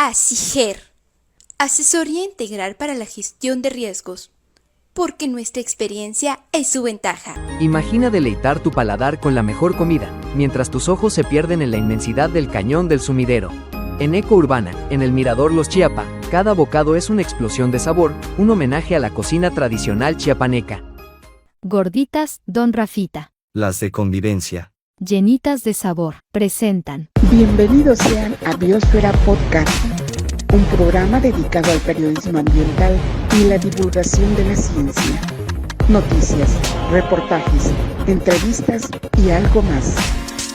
ASIGER, Asesoría Integral para la Gestión de Riesgos, porque nuestra experiencia es su ventaja. Imagina deleitar tu paladar con la mejor comida, mientras tus ojos se pierden en la inmensidad del cañón del Sumidero. En Eco Urbana, en el Mirador Los Chiapa, cada bocado es una explosión de sabor, un homenaje a la cocina tradicional chiapaneca. Gorditas Don Rafita, Las de convivencia. llenitas de sabor, presentan Bienvenidos sean a Biosfera Podcast, un programa dedicado al periodismo ambiental y la divulgación de la ciencia. Noticias, reportajes, entrevistas y algo más.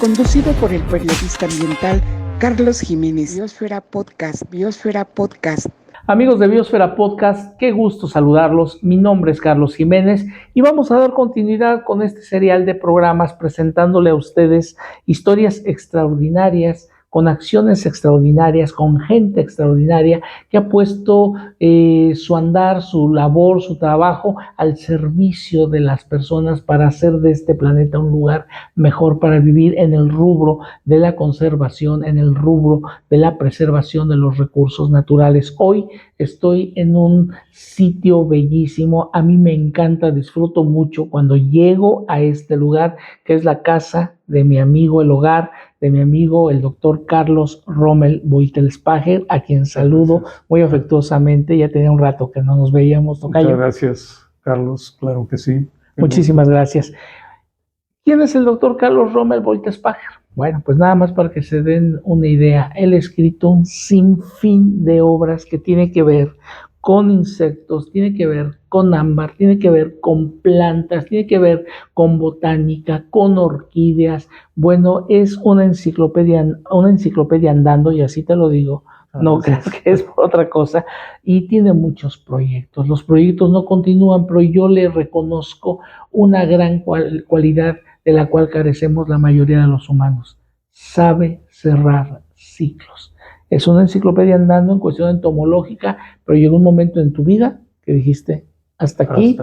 Conducido por el periodista ambiental Carlos Jiménez. Biosfera Podcast, Biosfera Podcast. Amigos de Biosfera Podcast, qué gusto saludarlos. Mi nombre es Carlos Jiménez y vamos a dar continuidad con este serial de programas presentándole a ustedes historias extraordinarias, con acciones extraordinarias, con gente extraordinaria que ha puesto su andar, su labor, su trabajo al servicio de las personas para hacer de este planeta un lugar mejor para vivir en el rubro de la conservación, en el rubro de la preservación de los recursos naturales. Hoy estoy en un sitio bellísimo, a mí me encanta, disfruto mucho cuando llego a este lugar, que es la casa de mi amigo, el hogar de mi amigo, el doctor Carlos Rommel Beutelsbacher, a quien saludo muy afectuosamente. Ya tenía un rato que no nos veíamos, tocayo. Muchas gracias, Carlos, claro que sí. Muchísimas gracias. ¿Quién es el doctor Carlos Rommel Beutelsbacher? Bueno, pues nada más para que se den una idea, él ha escrito un sinfín de obras que tiene que ver con insectos, tiene que ver con ámbar, tiene que ver con plantas, tiene que ver con botánica, con orquídeas. Bueno, es una enciclopedia andando, y así te lo digo, no creas que es por otra cosa, y tiene muchos proyectos. Los proyectos no continúan, pero yo le reconozco una gran cualidad de la cual carecemos la mayoría de los humanos. Sabe cerrar ciclos. Es una enciclopedia andando en cuestión entomológica, pero llegó un momento en tu vida que dijiste, hasta aquí.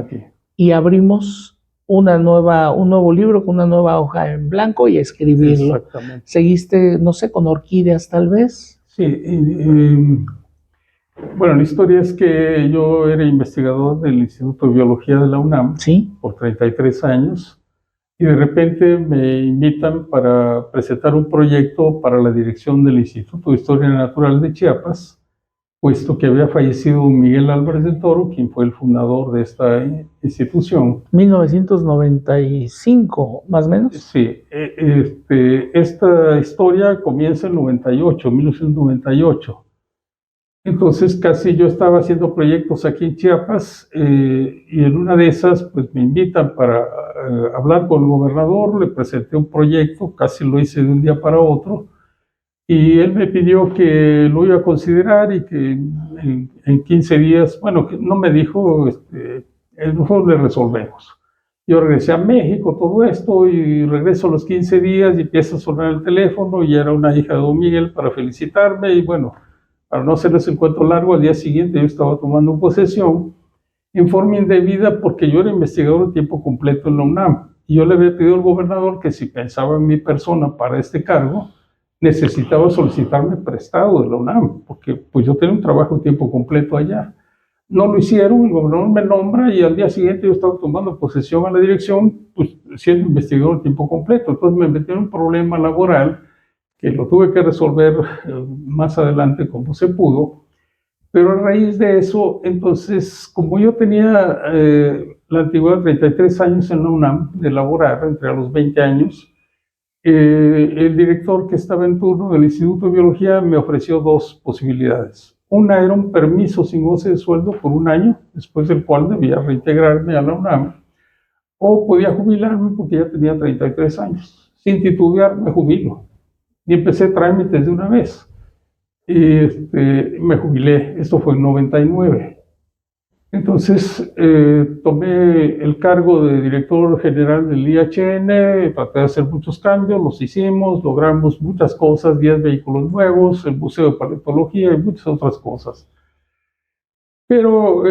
Y abrimos un nuevo libro con una nueva hoja en blanco y escribirlo. Exactamente. Seguiste, no sé, con orquídeas tal vez. Sí, bueno, la historia es que yo era investigador del Instituto de Biología de la UNAM, Sí. por 33 años, y de repente me invitan para presentar un proyecto para la dirección del Instituto de Historia Natural de Chiapas, puesto que había fallecido Miguel Álvarez del Toro, quien fue el fundador de esta institución. 1995, más o menos. Sí, esta historia comienza en 1998. Entonces casi yo estaba haciendo proyectos aquí en Chiapas y en una de esas pues me invitan para hablar con el gobernador, le presenté un proyecto, casi lo hice de un día para otro, y él me pidió que lo iba a considerar y que en 15 días, bueno, que no me dijo, nosotros le resolvemos. Yo regresé a México, todo esto, y regreso a los 15 días y empieza a sonar el teléfono y era una hija de don Miguel para felicitarme y bueno, para no hacerles el cuento largo, al día siguiente yo estaba tomando posesión en forma indebida porque yo era investigador de tiempo completo en la UNAM y yo le había pedido al gobernador que si pensaba en mi persona para este cargo, necesitaba solicitarme prestado de la UNAM, porque pues yo tenía un trabajo de tiempo completo allá. No lo hicieron, el gobernador me nombra y al día siguiente yo estaba tomando posesión a la dirección, pues siendo investigador de tiempo completo. Entonces me metí en un problema laboral que lo tuve que resolver más adelante como se pudo, pero a raíz de eso, entonces, como yo tenía la antigüedad de 33 años en la UNAM de laborar, entre a los 20 años, el director que estaba en turno del Instituto de Biología me ofreció dos posibilidades. Una era un permiso sin goce de sueldo por un año, después del cual debía reintegrarme a la UNAM, o podía jubilarme porque ya tenía 33 años. Sin titubear, me jubilo. Y empecé trámites de una vez. Y me jubilé, esto fue en 99. Entonces tomé el cargo de director general del IHN, traté de hacer muchos cambios, los hicimos, logramos muchas cosas, 10 vehículos nuevos, el Museo de Paleontología y muchas otras cosas. Pero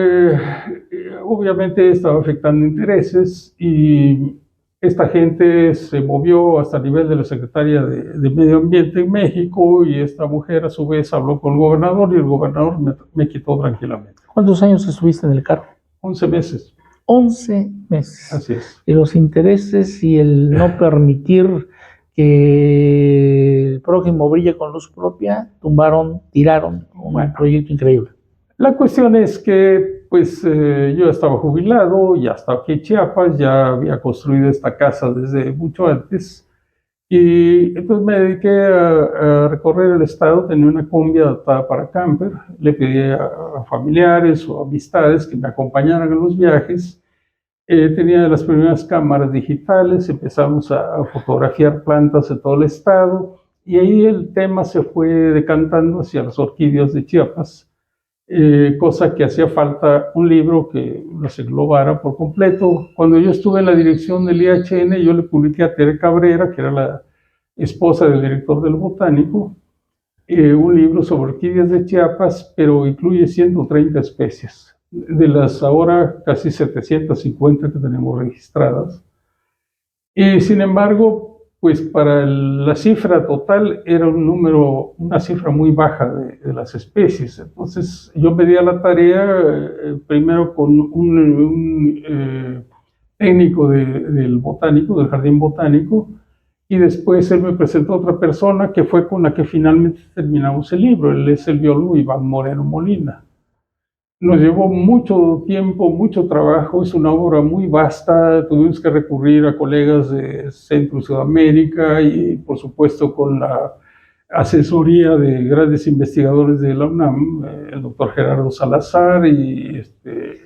obviamente estaba afectando intereses y Esta gente se movió hasta el nivel de la Secretaría de Medio Ambiente en México y esta mujer a su vez habló con el gobernador y el gobernador me quitó tranquilamente. ¿Cuántos años estuviste en el cargo? 11 meses. 11 meses. Así es. Y los intereses y el no permitir que el prójimo brille con luz propia, tiraron un proyecto increíble. La cuestión es que pues yo estaba jubilado, ya estaba aquí en Chiapas, ya había construido esta casa desde mucho antes y entonces me dediqué a recorrer el estado. Tenía una combi adaptada para camper, le pedí a familiares o amistades que me acompañaran en los viajes. Tenía las primeras cámaras digitales, empezamos a fotografiar plantas de todo el estado y ahí el tema se fue decantando hacia las orquídeas de Chiapas. Cosa que hacía falta un libro que los englobara por completo. Cuando yo estuve en la dirección del IHN, yo le publiqué a Tere Cabrera, que era la esposa del director del Botánico, un libro sobre orquídeas de Chiapas, pero incluye 130 especies, de las ahora casi 750 que tenemos registradas. Y sin embargo, pues para la cifra total era una cifra muy baja de las especies. Entonces yo me di a la tarea, primero con un técnico del botánico, del jardín botánico, y después él me presentó a otra persona que fue con la que finalmente terminamos el libro. Él es el biólogo Iván Moreno Molina. Nos llevó mucho tiempo, mucho trabajo, es una obra muy vasta, tuvimos que recurrir a colegas de Centro y Sudamérica y por supuesto con la asesoría de grandes investigadores de la UNAM, el doctor Gerardo Salazar y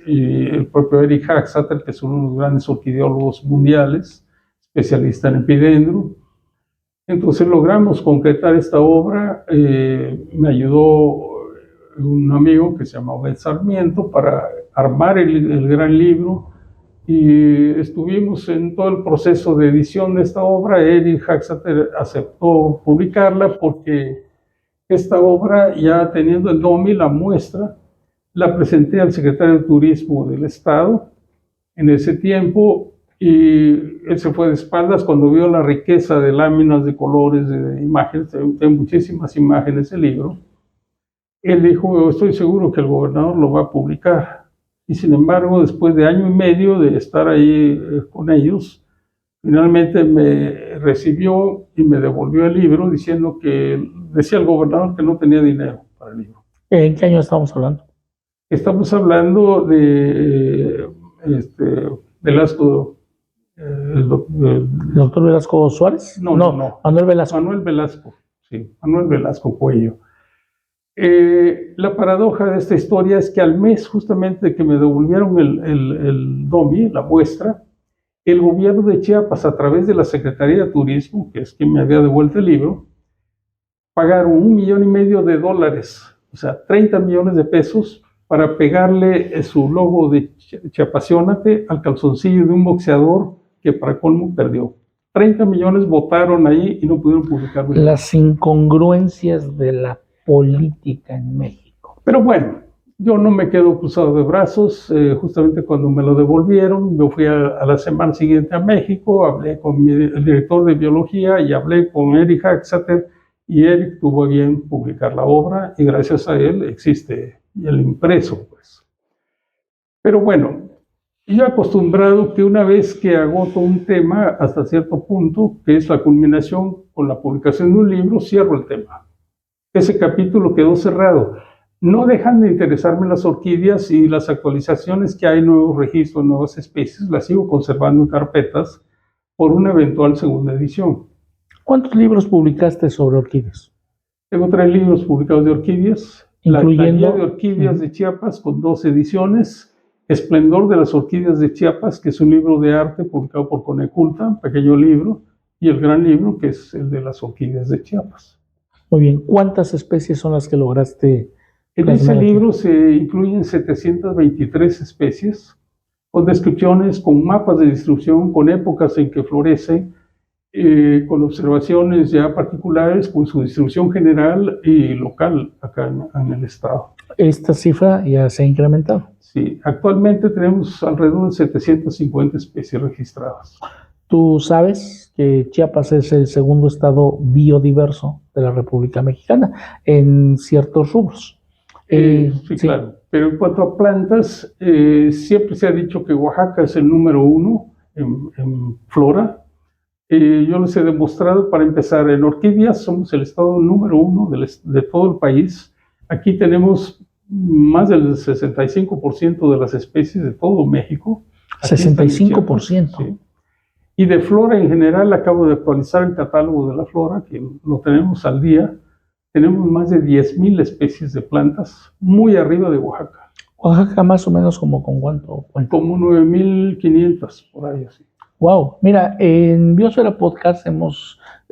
el propio Eric Haxater, que es uno de los grandes orquideólogos mundiales, especialista en epidendro. Entonces logramos concretar esta obra, me ayudó un amigo que se llama Obed Sarmiento para armar el gran libro y estuvimos en todo el proceso de edición de esta obra. Eric Haxater aceptó publicarla porque esta obra, ya teniendo el DOMI, la muestra, la presenté al secretario de Turismo del Estado en ese tiempo y él se fue de espaldas cuando vio la riqueza de láminas, de colores, de imágenes. Hay muchísimas imágenes del libro. Él dijo, estoy seguro que el gobernador lo va a publicar. Y sin embargo, después de año y medio de estar ahí con ellos, finalmente me recibió y me devolvió el libro diciendo que decía el gobernador que no tenía dinero para el libro. ¿En qué año estamos hablando? Estamos hablando de Velasco. ¿El doctor Velasco Suárez? No, Manuel Velasco. Manuel Velasco, sí, Manuel Velasco Cuello. La paradoja de esta historia es que al mes justamente de que me devolvieron el DOMI, la muestra, el gobierno de Chiapas, a través de la Secretaría de Turismo, que es quien me había devuelto el libro, pagaron $1,5 millones, o sea, 30 millones de pesos, para pegarle su logo de Chiapasionate al calzoncillo de un boxeador que para colmo perdió. 30 millones votaron ahí y no pudieron publicarlo. Las incongruencias de la política en México. Pero bueno, yo no me quedo cruzado de brazos. Justamente cuando me lo devolvieron, yo fui a la semana siguiente a México, hablé con el director de biología y hablé con Eric Haxater, y Eric tuvo bien publicar la obra y gracias a él existe el impreso, pues. Pero bueno, yo he acostumbrado que una vez que agoto un tema hasta cierto punto, que es la culminación con la publicación de un libro, cierro el tema. Ese capítulo quedó cerrado. No dejan de interesarme las orquídeas y las actualizaciones que hay, nuevos registros, nuevas especies, las sigo conservando en carpetas por una eventual segunda edición. ¿Cuántos libros publicaste sobre orquídeas? Tengo 3 libros publicados de orquídeas. Incluyendo... La guía de orquídeas de Chiapas con 2 ediciones. Esplendor de las orquídeas de Chiapas, que es un libro de arte publicado por Coneculta, un pequeño libro. Y el gran libro, que es el de las orquídeas de Chiapas. Muy bien. ¿Cuántas especies son las que lograste? En ese libro se incluyen 723 especies, con descripciones, con mapas de distribución, con épocas en que florece, con observaciones ya particulares, con su distribución general y local acá en el estado. ¿Esta cifra ya se ha incrementado? Sí, actualmente tenemos alrededor de 750 especies registradas. Tú sabes que Chiapas es el segundo estado biodiverso de la República Mexicana en ciertos rubros. Sí, claro. Pero en cuanto a plantas, siempre se ha dicho que Oaxaca es el número uno en flora. Yo les he demostrado, para empezar, en orquídeas somos el estado número uno de todo el país. Aquí tenemos más del 65% de las especies de todo México. Aquí 65%. sí. Y de flora en general, acabo de actualizar el catálogo de la flora, que lo tenemos al día. Tenemos más de 10,000 especies de plantas, muy arriba de Oaxaca. Oaxaca más o menos como con cuánto cuenta. Como 9,500, por ahí así. Wow, mira, en Biosfera Podcast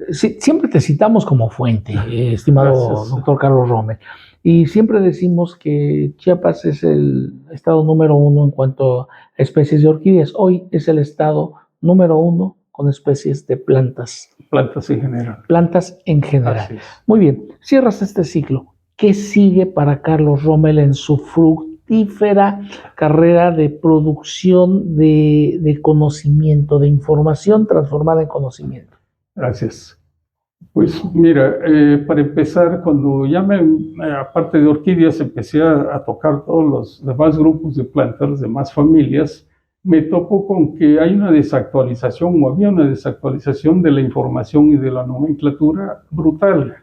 siempre te citamos como fuente, estimado Gracias. doctor Carlos Rommel, y siempre decimos que Chiapas es el estado número uno en cuanto a especies de orquídeas. Hoy es el estado número uno con especies de plantas. Plantas en general. Plantas en general. Así es. Muy bien, cierras este ciclo. ¿Qué sigue para Carlos Rommel en su fructífera carrera de producción de conocimiento, de información transformada en conocimiento? Gracias. Pues mira, para empezar, cuando ya aparte de orquídeas, empecé a tocar todos los demás grupos de plantas, las demás familias, me topo con que hay una desactualización, o había una desactualización de la información y de la nomenclatura brutal.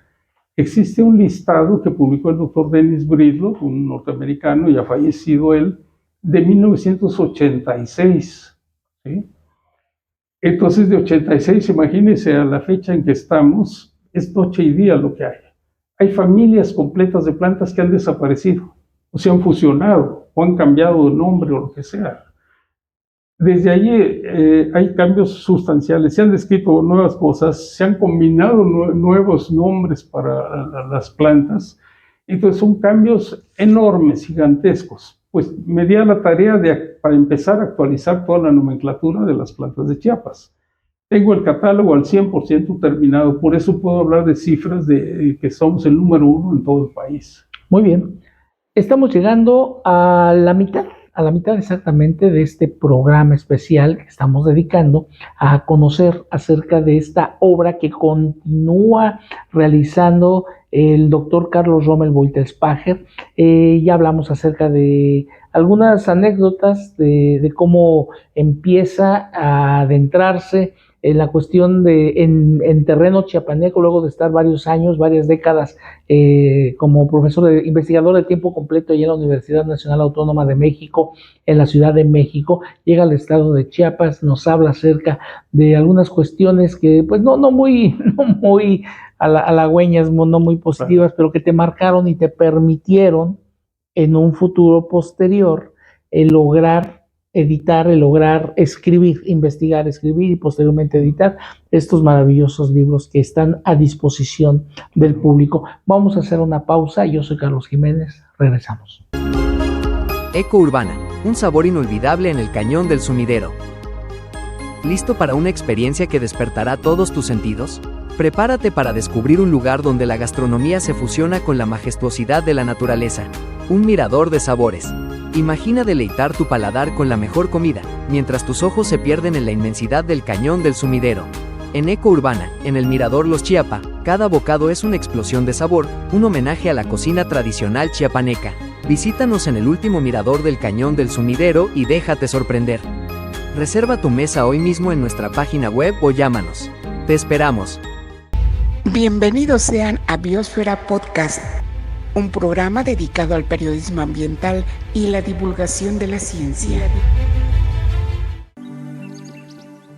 Existe un listado que publicó el doctor Dennis Bridlow, un norteamericano, ya fallecido él, de 1986. ¿Sí? Entonces, de 86, imagínense a la fecha en que estamos, es noche y día lo que hay. Hay familias completas de plantas que han desaparecido, o se han fusionado, o han cambiado de nombre, o lo que sea. Desde allí hay cambios sustanciales, se han descrito nuevas cosas, se han combinado nuevos nombres para las plantas. Entonces son cambios enormes, gigantescos. Pues me di a la tarea para empezar a actualizar toda la nomenclatura de las plantas de Chiapas. Tengo el catálogo al 100% terminado, por eso puedo hablar de cifras de que somos el número uno en todo el país. Muy bien, estamos llegando a la mitad exactamente de este programa especial que estamos dedicando a conocer acerca de esta obra que continúa realizando el doctor Carlos Rommel Beutelspáger. Ya hablamos acerca de algunas anécdotas de cómo empieza a adentrarse en la cuestión en terreno chiapaneco, luego de estar varias décadas como profesor investigador de tiempo completo allá en la Universidad Nacional Autónoma de México, en la Ciudad de México. Llega al estado de Chiapas, nos habla acerca de algunas cuestiones que pues no muy halagüeñas, no muy positivas, pero que te marcaron y te permitieron en un futuro posterior lograr editar, lograr escribir, investigar, escribir y posteriormente editar estos maravillosos libros que están a disposición del público. Vamos a hacer una pausa. Yo soy Carlos Jiménez. Regresamos. Eco Urbana, un sabor inolvidable en el Cañón del Sumidero. ¿Listo para una experiencia que despertará todos tus sentidos? Prepárate para descubrir un lugar donde la gastronomía se fusiona con la majestuosidad de la naturaleza. Un mirador de sabores. Imagina deleitar tu paladar con la mejor comida, mientras tus ojos se pierden en la inmensidad del Cañón del Sumidero. En Eco Urbana, en el Mirador Los Chiapa, cada bocado es una explosión de sabor, un homenaje a la cocina tradicional chiapaneca. Visítanos en el último mirador del Cañón del Sumidero y déjate sorprender. Reserva tu mesa hoy mismo en nuestra página web o llámanos. Te esperamos. Bienvenidos sean a Biosfera Podcast, un programa dedicado al periodismo ambiental y la divulgación de la ciencia.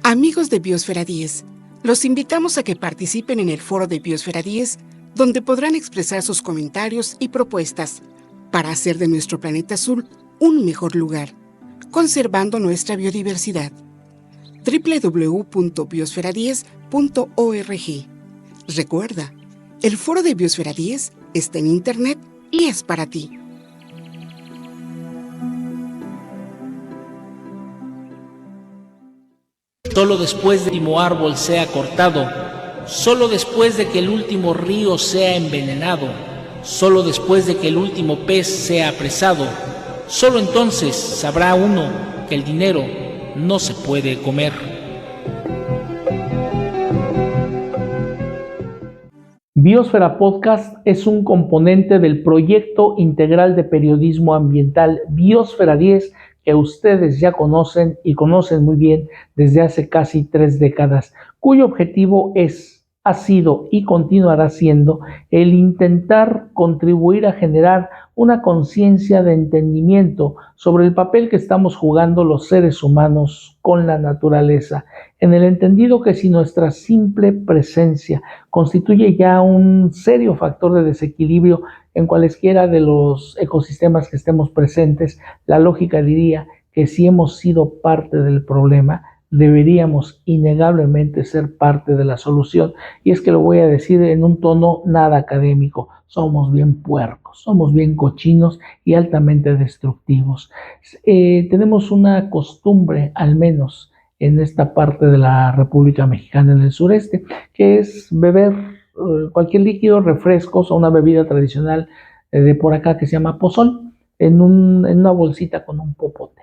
Amigos de Biosfera 10, los invitamos a que participen en el foro de Biosfera 10, donde podrán expresar sus comentarios y propuestas para hacer de nuestro planeta azul un mejor lugar, conservando nuestra biodiversidad. www.biosfera10.org. Recuerda, el foro de Biosfera 10 está en internet y es para ti. Solo después del último árbol sea cortado, solo después de que el último río sea envenenado, solo después de que el último pez sea apresado, solo entonces sabrá uno que el dinero no se puede comer. Biosfera Podcast es un componente del proyecto integral de periodismo ambiental Biosfera 10 que ustedes ya conocen y conocen muy bien desde hace casi 3 décadas, cuyo objetivo ha sido y continuará siendo el intentar contribuir a generar una conciencia de entendimiento sobre el papel que estamos jugando los seres humanos con la naturaleza, en el entendido que si nuestra simple presencia constituye ya un serio factor de desequilibrio en cualesquiera de los ecosistemas que estemos presentes, la lógica diría que si hemos sido parte del problema, deberíamos innegablemente ser parte de la solución. Y es que lo voy a decir en un tono nada académico: somos bien puercos, somos bien cochinos y altamente destructivos. Tenemos una costumbre, al menos en esta parte de la República Mexicana, en el sureste, que es beber cualquier líquido, refrescos o una bebida tradicional de por acá que se llama pozol, en una bolsita con un popote.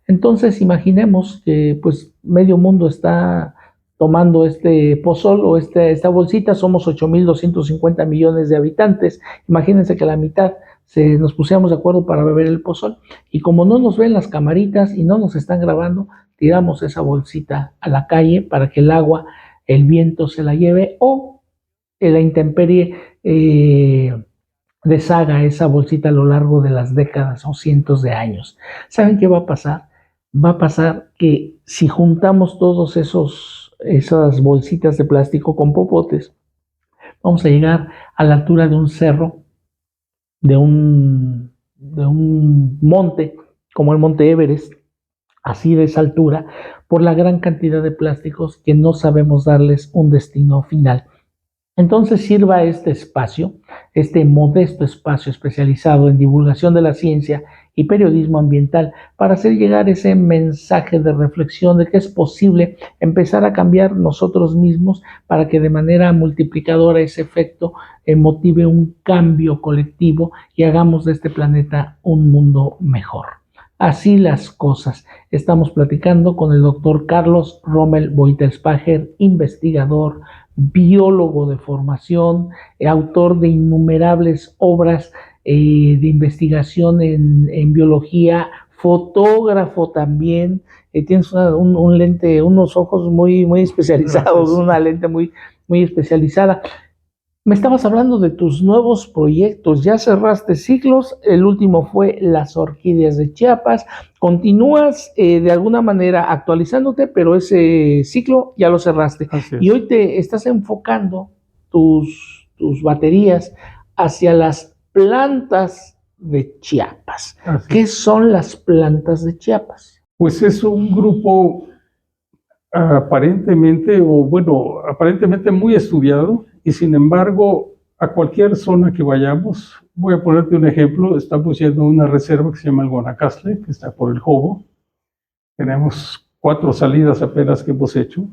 Entonces imaginemos que pues medio mundo está tomando este pozol o esta bolsita. Somos 8,250 millones de habitantes. Imagínense que la mitad nos pusiéramos de acuerdo para beber el pozol, y como no nos ven las camaritas y no nos están grabando, tiramos esa bolsita a la calle para que el agua, el viento se la lleve, o la intemperie deshaga esa bolsita a lo largo de las décadas o cientos de años. ¿Saben qué va a pasar? Va a pasar que si juntamos todos esas bolsitas de plástico con popotes, vamos a llegar a la altura de un cerro, de un monte, como el Monte Everest, así de esa altura, por la gran cantidad de plásticos que no sabemos darles un destino final. Entonces sirva este espacio, este modesto espacio especializado en divulgación de la ciencia y periodismo ambiental, para hacer llegar ese mensaje de reflexión de que es posible empezar a cambiar nosotros mismos para que de manera multiplicadora ese efecto motive un cambio colectivo y hagamos de este planeta un mundo mejor. Así las cosas. Estamos platicando con el doctor Carlos Rommel Beutelsbacher, investigador, biólogo de formación, autor de innumerables obras de investigación en biología, fotógrafo también. Tienes un lente, unos ojos muy, muy especializados, una lente muy, muy especializada. Me estabas hablando de tus nuevos proyectos. Ya cerraste ciclos, el último fue Las Orquídeas de Chiapas. Continúas de alguna manera actualizándote, pero ese ciclo ya lo cerraste. Y hoy te estás enfocando tus baterías hacia las plantas de Chiapas. ¿Qué son las plantas de Chiapas? Pues es un grupo aparentemente muy estudiado, y sin embargo, a cualquier zona que vayamos, voy a ponerte un ejemplo: estamos yendo a una reserva que se llama el Guanacaste, que está por el Jobo. Tenemos 4 salidas apenas que hemos hecho.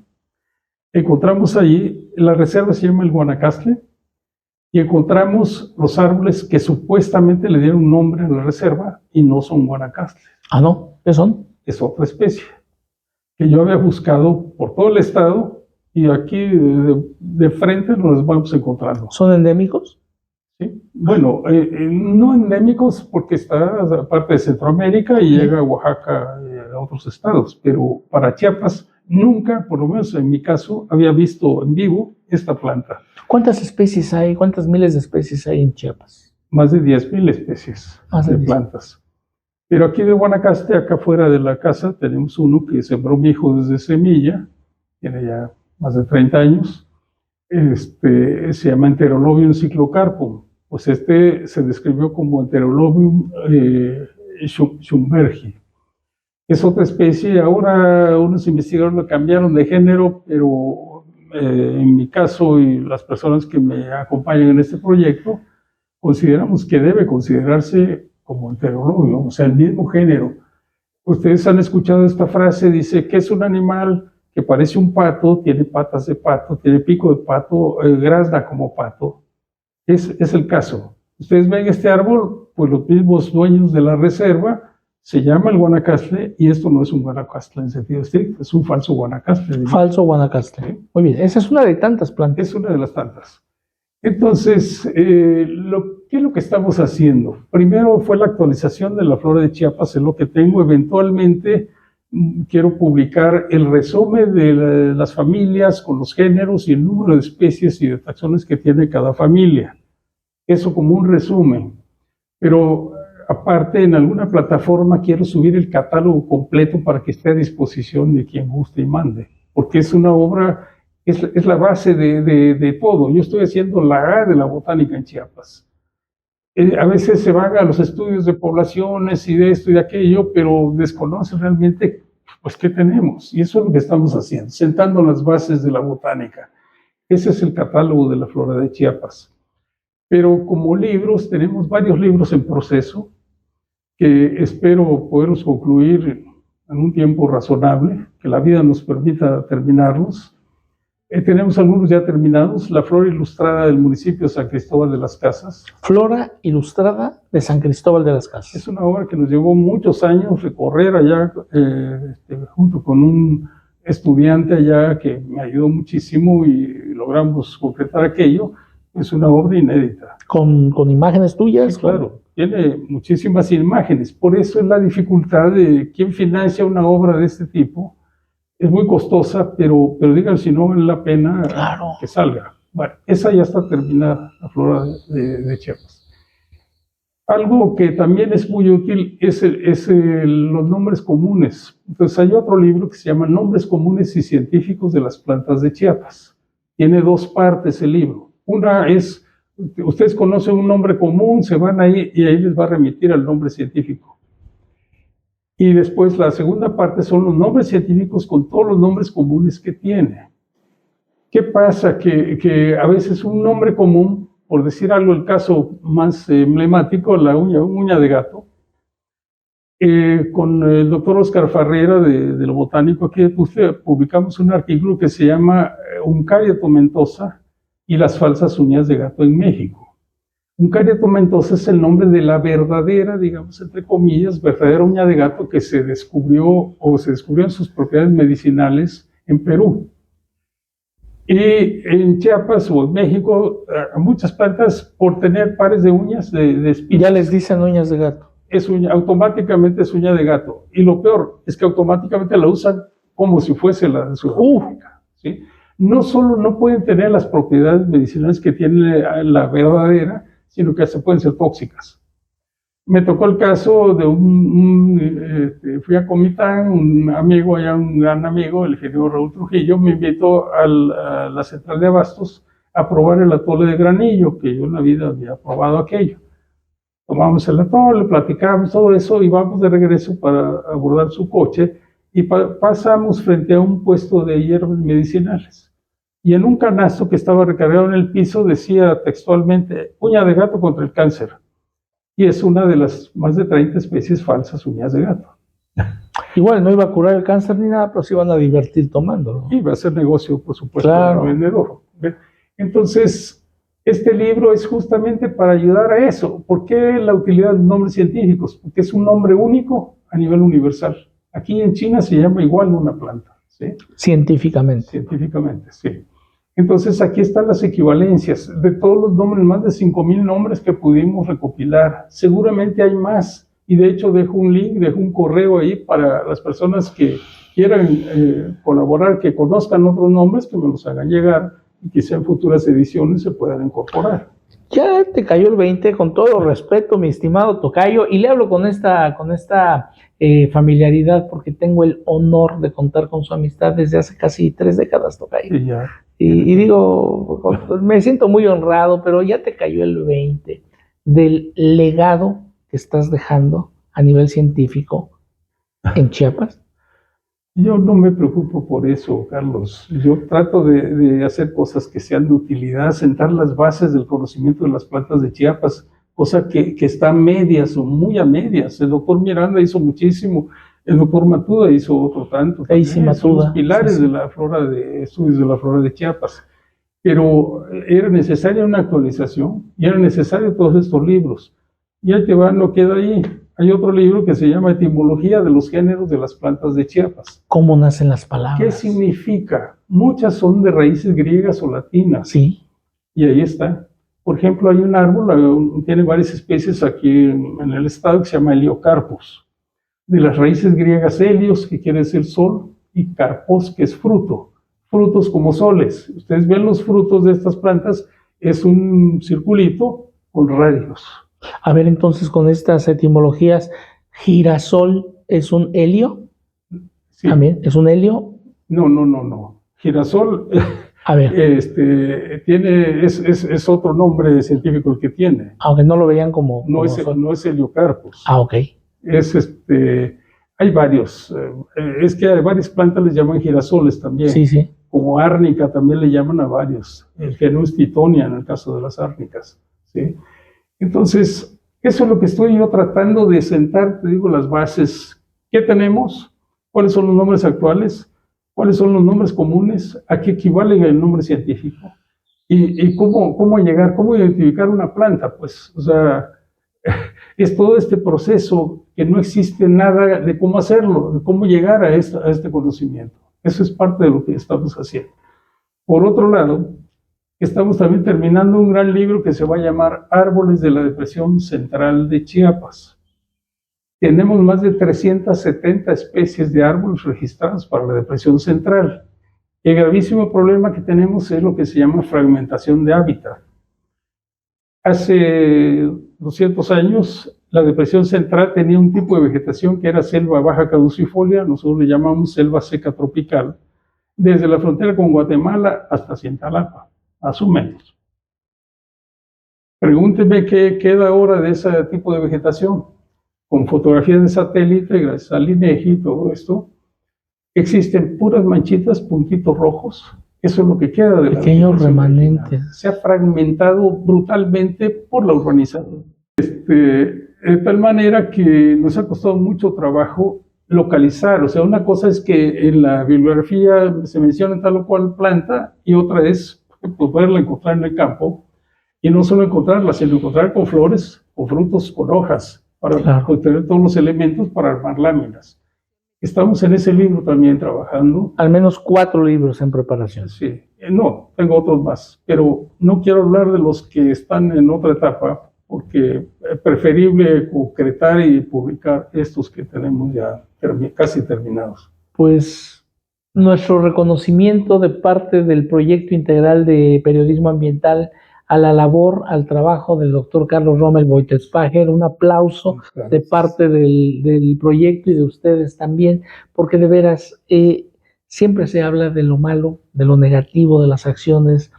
Encontramos allí, la reserva se llama el Guanacaste, y encontramos los árboles que supuestamente le dieron nombre a la reserva y no son guanacastes. Ah, ¿no? ¿Qué son? Es otra especie que yo había buscado por todo el estado, y aquí de frente nos vamos encontrando. ¿Son endémicos? Sí. Bueno, no endémicos porque está parte de Centroamérica y llega a Oaxaca y a otros estados, pero para Chiapas nunca, por lo menos en mi caso, había visto en vivo esta planta. ¿Cuántas especies hay? ¿Cuántas miles de especies hay en Chiapas? Más de 10,000 especies de plantas. Pero aquí de Guanacaste, acá fuera de la casa, tenemos uno que sembró mi hijo desde semilla, tiene ya más de 30 años, se llama Enterolobium cyclocarpum. Pues se describió como Enterolobium schumbergi. Es otra especie. Ahora unos investigadores lo cambiaron de género, pero en mi caso y las personas que me acompañan en este proyecto, consideramos que debe considerarse como Enterolobium, o sea, el mismo género. Ustedes han escuchado esta frase, dice que es un animal que parece un pato, tiene patas de pato, tiene pico de pato, grazna como pato. Es el caso. Ustedes ven este árbol, pues los mismos dueños de la reserva, se llama el Guanacaste, y esto no es un Guanacaste en sentido estricto, es un falso Guanacaste. Falso Guanacaste. Muy bien, esa es una de tantas plantas. Es una de las tantas. Entonces, ¿qué es lo que estamos haciendo? Primero fue la actualización de la flora de Chiapas, es lo que tengo. Eventualmente quiero publicar el resumen de las familias con los géneros y el número de especies y de taxones que tiene cada familia. Eso como un resumen. Pero aparte, en alguna plataforma quiero subir el catálogo completo para que esté a disposición de quien guste y mande, porque es una obra, es la base de todo. Yo estoy haciendo la A de la botánica en Chiapas. A veces se van a los estudios de poblaciones y de esto y de aquello, pero desconocen realmente pues qué tenemos. Y eso es lo que estamos haciendo, sentando las bases de la botánica. Ese es el catálogo de la flora de Chiapas. Pero como libros, tenemos varios libros en proceso que espero poderlos concluir en un tiempo razonable, que la vida nos permita terminarlos. Tenemos algunos ya terminados. La flora ilustrada del municipio de San Cristóbal de las Casas. Flora ilustrada de San Cristóbal de las Casas. Es una obra que nos llevó muchos años recorrer allá, junto con un estudiante allá que me ayudó muchísimo y logramos concretar aquello. Es una obra inédita. ¿Con imágenes tuyas? Sí, claro, tiene muchísimas imágenes. Por eso es la dificultad de quién financia una obra de este tipo. Es muy costosa, pero díganme si no vale la pena que salga. Bueno, esa ya está terminada, la flora de Chiapas. Algo que también es muy útil es los nombres comunes. Entonces hay otro libro que se llama Nombres comunes y científicos de las plantas de Chiapas. Tiene dos partes el libro. Una es, ustedes conocen un nombre común, se van ahí y ahí les va a remitir al nombre científico. Y después la segunda parte son los nombres científicos con todos los nombres comunes que tiene. ¿Qué pasa? Que a veces un nombre común, por decir algo, el caso más emblemático, la uña de gato, con el doctor Oscar Farrera de lo botánico, aquí publicamos un artículo que se llama Uncaria tomentosa y las falsas uñas de gato en México. Uncaria tomentosa es el nombre de la verdadera, digamos, entre comillas, verdadera uña de gato que se descubrió en sus propiedades medicinales en Perú. Y en Chiapas o en México, muchas plantas, por tener pares de uñas de espinas, ya les dicen uñas de gato. Automáticamente es uña de gato. Y lo peor es que automáticamente la usan como si fuese la de Sudáfrica, ¿sí? No solo no pueden tener las propiedades medicinales que tiene la verdadera, sino que hasta pueden ser tóxicas. Me tocó el caso de fui a Comitán, un amigo allá, un gran amigo, el ingeniero Raúl Trujillo, me invitó a la central de abastos a probar el atole de granillo, que yo en la vida había probado aquello. Tomamos el atole, platicamos todo eso y vamos de regreso para abordar su coche y pasamos frente a un puesto de hierbas medicinales. Y en un canasto que estaba recargado en el piso decía textualmente, uña de gato contra el cáncer. Y es una de las más de 30 especies falsas uñas de gato. Igual no iba a curar el cáncer ni nada, pero se iban a divertir tomándolo. Iba a hacer negocio, por supuesto, claro, del vendedor. Entonces, este libro es justamente para ayudar a eso. ¿Por qué la utilidad de los nombres científicos? Porque es un nombre único a nivel universal. Aquí en China se llama igual una planta, ¿sí? Científicamente. Científicamente, sí. Entonces aquí están las equivalencias de todos los nombres, más de 5,000 nombres que pudimos recopilar. Seguramente hay más y de hecho dejo un link, dejo un correo ahí para las personas que quieran colaborar, que conozcan otros nombres, que me los hagan llegar y quizá en futuras ediciones se puedan incorporar. Ya te cayó el 20, con todo respeto, mi estimado tocayo, y le hablo con esta familiaridad porque tengo el honor de contar con su amistad desde hace casi 3 décadas, tocayo. Sí, ya. Y digo, me siento muy honrado, pero ya te cayó el 20 del legado que estás dejando a nivel científico en Chiapas. Yo no me preocupo por eso, Carlos. Yo trato de hacer cosas que sean de utilidad, sentar las bases del conocimiento de las plantas de Chiapas, cosa que está a medias o muy a medias. El doctor Miranda hizo muchísimo, el doctor Matuda hizo otro tanto. Son los pilares de la flora de estudios de la flora de Chiapas. Pero era necesaria una actualización y era necesario todos estos libros. Y ahí te va, no queda ahí. Hay otro libro que se llama Etimología de los géneros de las plantas de Chiapas. ¿Cómo nacen las palabras? ¿Qué significa? Muchas son de raíces griegas o latinas. Sí. Y ahí está. Por ejemplo, hay un árbol, tiene varias especies aquí en el estado que se llama Heliocarpus. De las raíces griegas helios, que quiere decir sol, y carpos, que es fruto. Frutos como soles. Ustedes ven los frutos de estas plantas, es un circulito con radios. A ver, entonces, con estas etimologías, girasol es un helio. Sí. También es un helio. No. Girasol A ver, es otro nombre científico el que tiene. aunque no lo veían como No sol. no es Heliocarpus. Ok. Hay varios. Es que a varias plantas les llaman girasoles también. Sí. Como árnica también le llaman a varios. El genus Titonia en el caso de las árnicas. ¿Sí? Entonces, eso es lo que estoy yo tratando de sentar, te digo, las bases. ¿Qué tenemos? ¿Cuáles son los nombres actuales? ¿Cuáles son los nombres comunes? ¿A qué equivale el nombre científico? ¿Y cómo llegar, cómo identificar una planta? Pues, o sea, es todo este proceso que no existe nada de cómo hacerlo, de cómo llegar a este conocimiento. Eso es parte de lo que estamos haciendo. Por otro lado, estamos también terminando un gran libro que se va a llamar Árboles de la Depresión Central de Chiapas. Tenemos más de 370 especies de árboles registrados para la depresión central. El gravísimo problema que tenemos es lo que se llama fragmentación de hábitat. Hace 200 años, la depresión central tenía un tipo de vegetación que era selva baja caducifolia, nosotros le llamamos selva seca tropical, desde la frontera con Guatemala hasta Cintalapa, más o menos. Pregúnteme qué queda ahora de ese tipo de vegetación. Con fotografías de satélite, gracias al INEGI y todo esto, existen puras manchitas, puntitos rojos. Eso es lo que queda de la pequeños vegetación remanentes. original. Se ha fragmentado brutalmente por la urbanización. De tal manera que nos ha costado mucho trabajo localizar. O sea, una cosa es que en la bibliografía se menciona tal o cual planta y otra es poderla encontrar en el campo. Y no solo encontrarla, sino encontrar con flores, con frutos, con hojas, para obtener todos los elementos para armar láminas. Estamos en ese libro también trabajando. Al menos 4 libros en preparación. Sí, no, tengo otros más, pero no quiero hablar de los que están en otra etapa, porque es preferible concretar y publicar estos que tenemos ya casi terminados. Pues nuestro reconocimiento de parte del proyecto integral de periodismo ambiental a la labor, al trabajo del doctor Carlos Rommel Boitespager, un aplauso de parte del proyecto y de ustedes también, porque de veras siempre se habla de lo malo, de lo negativo, de las acciones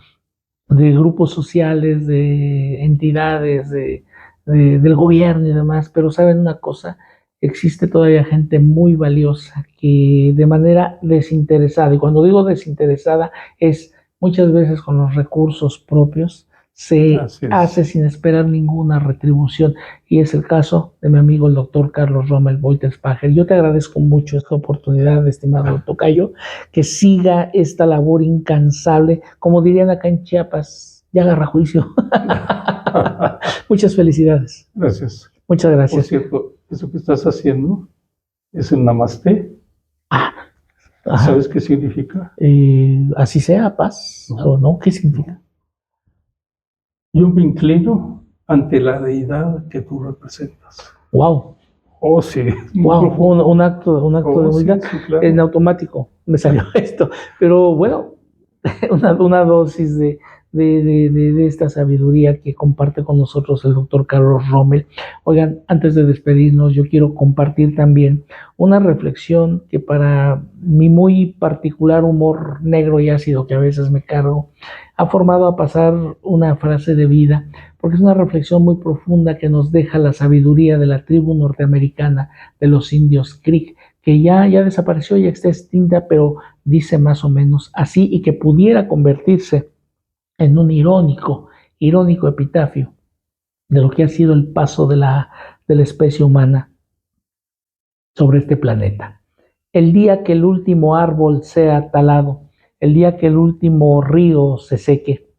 de grupos sociales, de entidades, del gobierno y demás, pero ¿saben una cosa? Existe todavía gente muy valiosa que de manera desinteresada, y cuando digo desinteresada es muchas veces con los recursos propios, se hace sin esperar ninguna retribución, y es el caso de mi amigo el doctor Carlos Rommel Boitespager. Yo te agradezco mucho esta oportunidad, estimado tocayo, que siga esta labor incansable, como dirían acá en Chiapas, ya agarra juicio. Muchas felicidades. Gracias. Muchas gracias. Por cierto, eso que estás haciendo es el Namaste. ¿Sabes qué significa? Así sea, paz. ¿O no? ¿Qué significa? Yo me inclino ante la deidad que tú representas. Wow. Oh, sí. Wow, un acto de humildad. Sí, claro. En automático me salió esto. Pero bueno, una dosis de esta sabiduría que comparte con nosotros el doctor Carlos Rommel. Oigan, antes de despedirnos, yo quiero compartir también una reflexión que para mi muy particular humor negro y ácido que a veces me cargo, ha formado a pasar una frase de vida, porque es una reflexión muy profunda que nos deja la sabiduría de la tribu norteamericana de los indios Creek, que ya desapareció, ya está extinta, pero dice más o menos así, y que pudiera convertirse en un irónico epitafio de lo que ha sido el paso de la especie humana sobre este planeta. El día que el último árbol sea talado, el día que el último río se seque,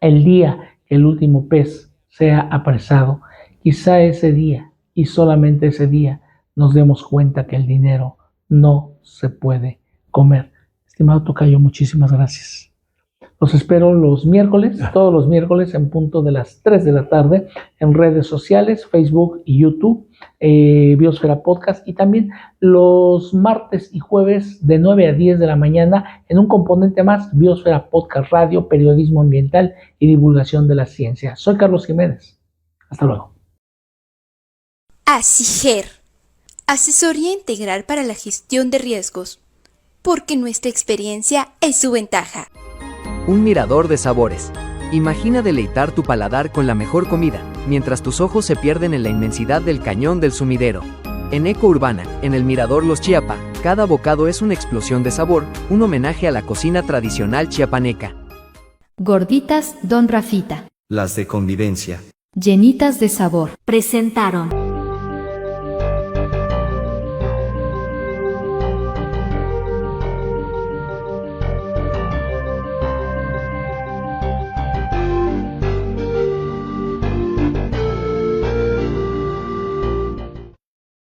el día que el último pez sea apresado, quizá ese día, y solamente ese día, nos demos cuenta que el dinero no se puede comer. Estimado tocayo, muchísimas gracias. Los espero los miércoles, todos los miércoles en punto de las 3 de la tarde en redes sociales, Facebook y YouTube, Biosfera Podcast, y también los martes y jueves de 9 a 10 de la mañana en un componente más, Biosfera Podcast Radio, periodismo ambiental y divulgación de la ciencia. Soy Carlos Jiménez. Hasta luego. ASIGER, Asesoría Integral para la Gestión de Riesgos, porque nuestra experiencia es su ventaja. Un mirador de sabores. Imagina deleitar tu paladar con la mejor comida, mientras tus ojos se pierden en la inmensidad del cañón del sumidero. En Eco Urbana, en el Mirador Los Chiapa, cada bocado es una explosión de sabor, un homenaje a la cocina tradicional chiapaneca. Gorditas Don Rafita. Las de convivencia. Llenitas de sabor. Presentaron